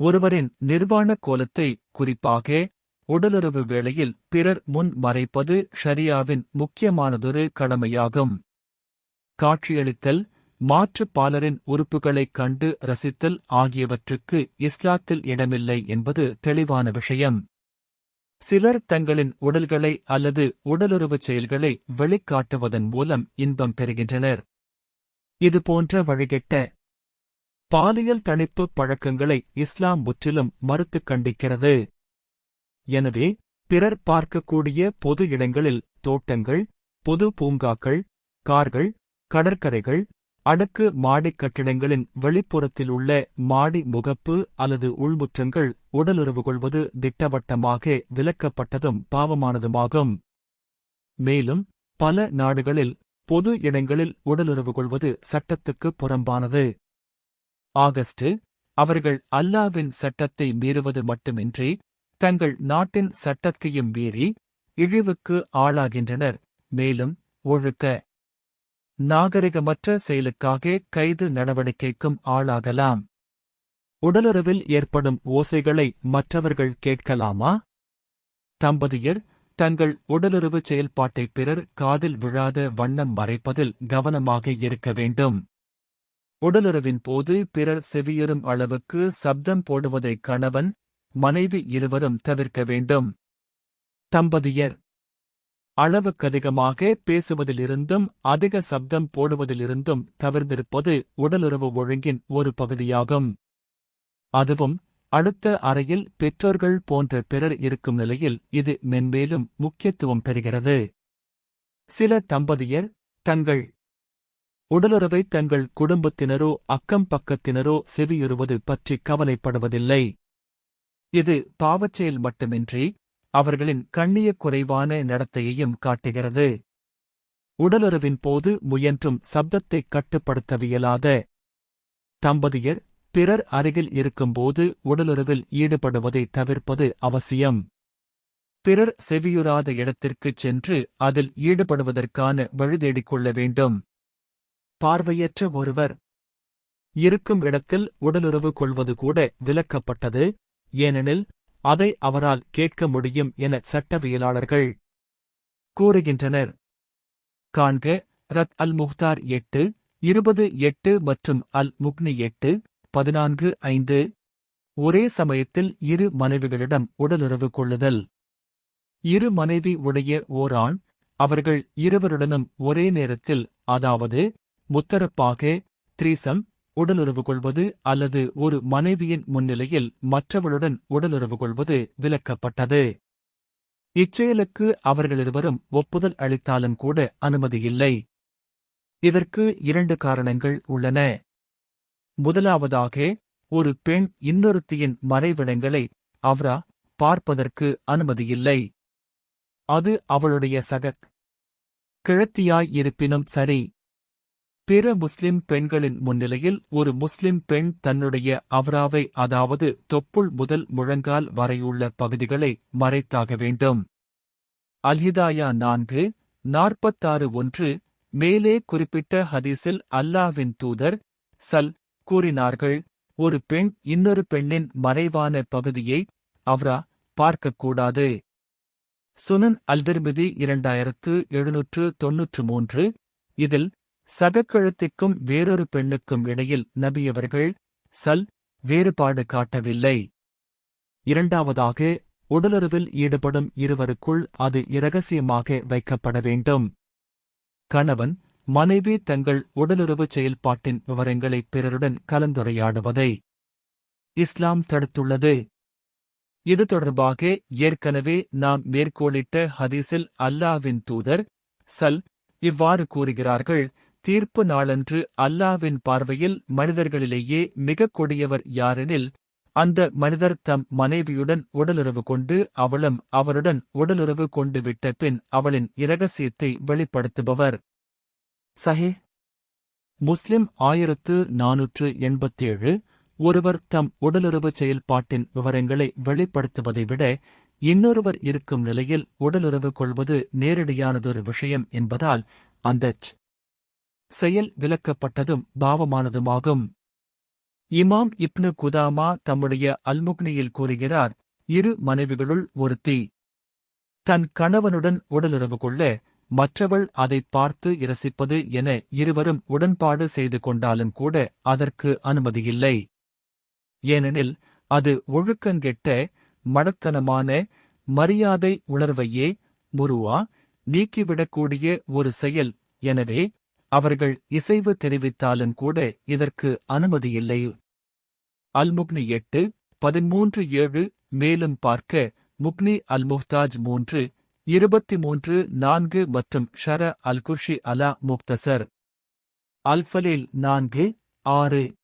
ஒருவரின் நிர்வாண கோலத்தை குறிப்பாக உடலுறவு வேளையில் பிறர் முன் மறைப்பது ஷரியாவின் முக்கியமானதொரு கடமையாகும். காட்சியளித்தல், மாற்றுப் பாலரின் உறுப்புகளைக் கண்டு ரசித்தல் ஆகியவற்றுக்கு இஸ்லாத்தில் இடமில்லை என்பது தெளிவான விஷயம். சிலர் தங்களின் உடல்களை அல்லது உடலுறவுச் செயல்களை வெளிக்காட்டுவதன் மூலம் இன்பம் பெறுகின்றனர். இதுபோன்ற வழிகெட்ட பாலியல் தணிப்பு பழக்கங்களை இஸ்லாம் முற்றிலும் மறுத்துக் கண்டிக்கிறது. எனவே, பிறர் பார்க்கக்கூடிய பொது இடங்களில் தோட்டங்கள், பொது பூங்காக்கள், கார்கள், கடற்கரைகள், அடுக்கு மாடிக் கட்டிடங்களின் வெளிப்புறத்தில் உள்ள மாடி முகப்பு அல்லது உள்முற்றங்கள் உடலுறவு கொள்வது திட்டவட்டமாக விலக்கப்பட்டதும் பாவமானதுமாகும். மேலும், பல நாடுகளில் பொது இடங்களில் உடலுறவு கொள்வது சட்டத்துக்கு புறம்பானது. ஆகஸ்ட் அவர்கள் அல்லாஹ்வின் சட்டத்தை மீறுவது மட்டுமின்றி தங்கள் நாட்டின் சட்டத்தையும் மீறி இழிவுக்கு ஆளாகின்றனர். மேலும் ஒழுக்க நாகரிகமற்ற செயலுக்காக கைது நடவடிக்கைக்கும் ஆளாகலாம். உடலுறவில் ஏற்படும் ஓசைகளை மற்றவர்கள் கேட்கலாமா? தம்பதியர் தங்கள் உடலுறவு செயல்பாட்டை பிறர் காதில் விழாத வண்ணம் மறைப்பதில் கவனமாக இருக்க வேண்டும். உடலுறவின் போது பிறர் செவியுறும் அளவுக்கு சப்தம் போடுவதை கணவன், மனைவி இருவரும் தவிர்க்க வேண்டும். தம்பதியர் அளவுக்கதிகமாக பேசுவதிலிருந்தும் அதிக சப்தம் போடுவதிலிருந்தும் தவிர்ந்திருப்பது உடலுறவு ஒழுங்கின் ஒரு பகுதியாகும். அதுவும் அடுத்த அறையில் பெற்றோர்கள் போன்ற பிறர் இருக்கும் நிலையில் இது மென்மேலும் முக்கியத்துவம் பெறுகிறது. சில தம்பதியர் தங்கள் உடலுறவை தங்கள் குடும்பத்தினரோ அக்கம் பக்கத்தினரோ செவியுறுவது பற்றி கவலைப்படுவதில்லை. இது பாவச்செயல் மட்டுமின்றி அவர்களின் கண்ணியக் குறைவான நடத்தையையும் காட்டுகிறது. உடலுறவின் போது முயன்றும் சப்தத்தைக் கட்டுப்படுத்தவியலாத தம்பதியர் பிறர் அருகில் இருக்கும்போது உடலுறவில் ஈடுபடுவதை தவிர்ப்பது அவசியம். பிறர் செவியுறாத இடத்திற்குச் சென்று அதில் ஈடுபடுவதற்கான வழிதேடிக் கொள்ள வேண்டும். பார்வையற்ற ஒருவர் இருக்கும் இடத்தில் உடலுறவு கொள்வது கூட விலக்கப்பட்டது. ஏனெனில் அதை அவரால் கேட்க முடியும் என சட்டவியலாளர்கள் கூறுகின்றனர். காண்க ரத் அல் முஹ்தார் 8:20-8 மற்றும் அல் முக்னி 8:14-5. ஒரே சமயத்தில் இரு மனைவிகளிடம் உடலுறவு கொள்ளுதல். இரு மனைவி உடைய ஓர் ஆண் அவர்கள் இருவருடனும் ஒரே நேரத்தில், அதாவது முத்தரப்பாக த்ரீசம், உடலுறவு கொள்வது அல்லது ஒரு மனைவியின் முன்னிலையில் மற்றவளுடன் உடலுறவு கொள்வது விலக்கப்பட்டது. இச்செயலுக்கு அவர்களிருவரும் ஒப்புதல் அளித்தாலும் கூட அனுமதியில்லை. இதற்கு 2 காரணங்கள் உள்ளன. முதலாவதாக, ஒரு பெண் இன்னொருத்தியின் மறைவிடங்களை அவ்ரா பார்ப்பதற்கு அனுமதியில்லை. அது அவளுடைய சகக் கிழத்தியாய் இருப்பினும் சரி. பிற முஸ்லிம் பெண்களின் முன்னிலையில் ஒரு முஸ்லிம் பெண் தன்னுடைய அவ்ராவை, அதாவது தொப்புள் முதல் முழங்கால் வரையுள்ள பகுதிகளை மறைத்தாக வேண்டும். அல்ஹிதாயா 4:46-1. மேலே குறிப்பிட்ட ஹதீஸில் அல்லாஹ்வின் தூதர் கூறினார்கள், ஒரு பெண் இன்னொரு பெண்ணின் மறைவான பகுதியை அவ்ரா பார்க்கக்கூடாது. சுனன் அல்-திர்மிதி 2793. இதில் சகக்கழுத்திற்கும் வேறொரு பெண்ணுக்கும் இடையில் நபியவர்கள் வேறுபாடு காட்டவில்லை. இரண்டாவதாக, உடலுறவில் ஈடுபடும் இருவருக்குள் அது இரகசியமாக வைக்கப்பட வேண்டும். கணவன், மனைவி தங்கள் உடலுறவு செயல்பாட்டின் விவரங்களை பிறருடன் கலந்துரையாடுவதை இஸ்லாம் தடுத்துள்ளது. இது தொடர்பாக ஏற்கனவே நாம் மேற்கோளிட்ட ஹதீஸில் அல்லாஹ்வின் தூதர் இவ்வாறு கூறுகிறார்கள், தீர்ப்பு நாளன்று அல்லாஹ்வின் பார்வையில் மனிதர்களிலேயே மிகக் கொடியவர் யாரெனில், அந்த மனிதர் தம் மனைவியுடன் உடலுறவு கொண்டு அவளும் அவருடன் உடலுறவு கொண்டு விட்ட பின் அவளின் இரகசியத்தை வெளிப்படுத்துபவர். சஹீஹ் முஸ்லிம் 1487. ஒருவர் தம் உடலுறவு செயல்பாட்டின் விவரங்களை வெளிப்படுத்துவதை விட இன்னொருவர் இருக்கும் நிலையில் உடலுறவு கொள்வது நேரடியானதொரு விஷயம் என்பதால் அந்தச் செயல் விலக்கப்பட்டதும் பாவமானதுமாகும். இமாம் இப்னு குதாமா தம்முடைய அல்முக்னியில் கூறுகிறார், இரு மனைவிகளுள் ஒருத்தி தன் கணவனுடன் உடலுறவு கொள்ள மற்றவள் அதைப் பார்த்து இரசிப்பது என இருவரும் உடன்பாடு செய்து கொண்டாலும் கூட அதற்கு அனுமதியில்லை. ஏனெனில் அது ஒழுக்கங்கெட்ட, மடத்தனமான, மரியாதை உணர்வையே முருவா நீக்கிவிடக்கூடிய ஒரு செயல். எனவே அவர்கள் இசைவு தெரிவித்தாலும் கூட இதற்கு அனுமதியில்லை. அல்முக்னி 8:13-7. மேலும் பார்க்க முக்னி அல்-முஹ்தாஜ் 3:23-4 மற்றும் ஷர அல்-குர்ஷி அலா முக்தசர் அல்-ஃபலீல் 4:6.